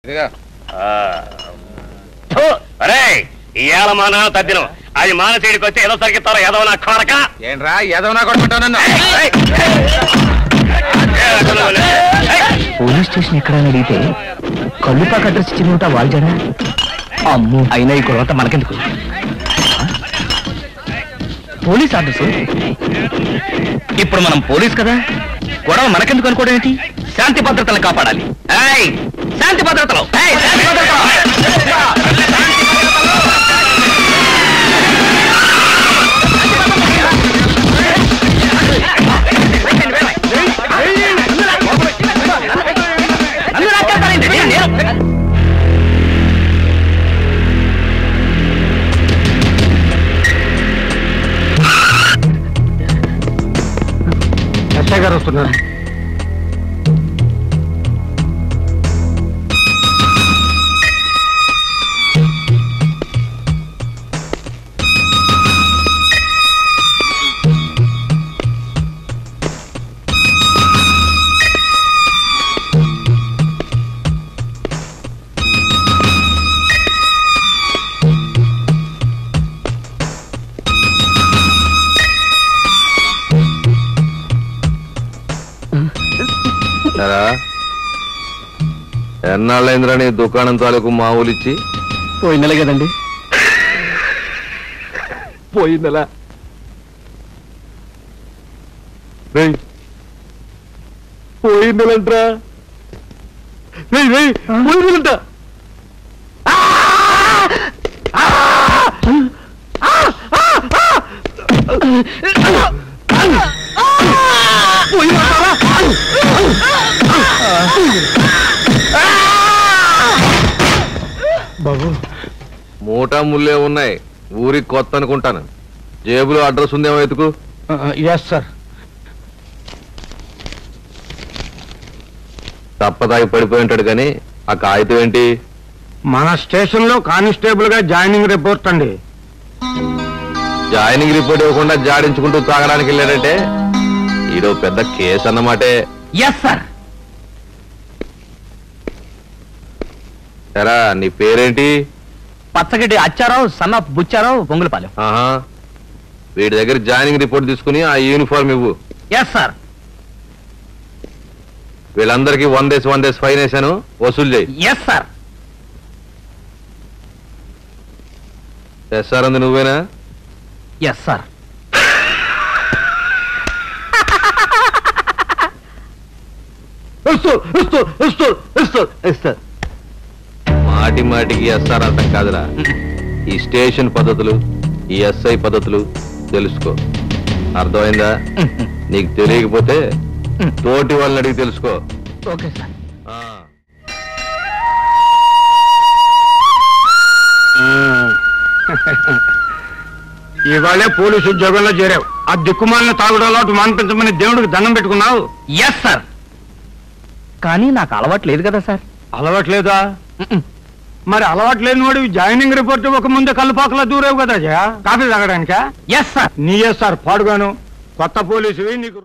ఇవాళ మా నాన్న తద్దినం అది మానసీడికి వచ్చి ఏదో సరిగిస్తారో ఏదో నా కొరక ఏంట్రా ఏదో నా కొడుకుంటావు నన్ను పోలీస్ స్టేషన్ ఎక్కడైనా అడిగితే కల్లుపాక అడ్రస్ ఇచ్చింది ఉంటా వాల్జాడా అమ్ము అయినా ఈ కొరత మనకెందుకు పోలీస్ అడ్రస్ ఇప్పుడు మనం పోలీస్ కదా గొడవ మనకెందుకు అనుకోవడం ఏంటి శాంతి భద్రతలను కాపాడాలి శాంతి భద్రతలు ఎస్ఐ గారు వస్తున్నారు. ఎన్నాళ్ళైందిరా నీ దుకాణం తాలూకు మామూలిచ్చి? పోయిన నెల కదండి. పోయిన నెల పోయిన నెలంటరా పోయిన నెలంట బాబు మూటా ముల్లే ఉన్నాయి. ఊరికి కొత్త అనుకుంటాను. జేబులో అడ్రస్ ఉందేమో ఎతుకు. Yes sir. తప్పదాగి పడిపోయి ఉంటాడు కానీ ఆ కాగితం ఏంటి? మన స్టేషన్ లో కానిస్టేబుల్ గా జాయినింగ్ రిపోర్ట్ అండి. జాయినింగ్ రిపోర్ట్ ఇవ్వకుండా జాడించుకుంటూ తాగడానికి వెళ్ళాడంటే ఈడో పెద్ద కేసు అన్నమాటే. Yes sir. సరా నీ పేరేంటి? పచ్చగడ్డి అచ్చారావు సన్న బుచ్చారావు పొంగులపాలెం. వీడి దగ్గర జాయినింగ్ రిపోర్ట్ తీసుకుని ఆ యూనిఫామ్ ఇవ్వు. Yes sir. వీళ్ళందరికీ 1 days ఫైన్ వేసాను, వసూలు చేయి. Yes sir. ఎస్ సార్ అంది నువ్వేనా? Yes sir. మాటి మాటికి ఎస్ఆర్ అర్థం కాదురా. ఈ స్టేషన్ పద్ధతులు, ఈ ఎస్ఐ పద్ధతులు తెలుసుకో. అర్థమైందా? నీకు తెలియకపోతే తోటి వాళ్ళని అడిగి తెలుసుకో. Okay sir. ఇవాళే పోలీసు ఉద్యోగంలో చేరావు. ఆ దిక్కుమాలిన తాగుడు మానిపించమని దేవుడికి దండం పెట్టుకున్నావు. Yes sir. కానీ నాకు అలవాటు లేదు కదా సార్. అలవాట్లేదా? మరి అలవాటు లేని వాడు జాయినింగ్ రిపోర్ట్ ఒక ముందే కల్లుపాకలా దూరేవు కదా కాఫీ తాగడానికా? Yes sir. నీ ఎస్ సార్ పాడుగాను. కొత్త పోలీసువి నీకు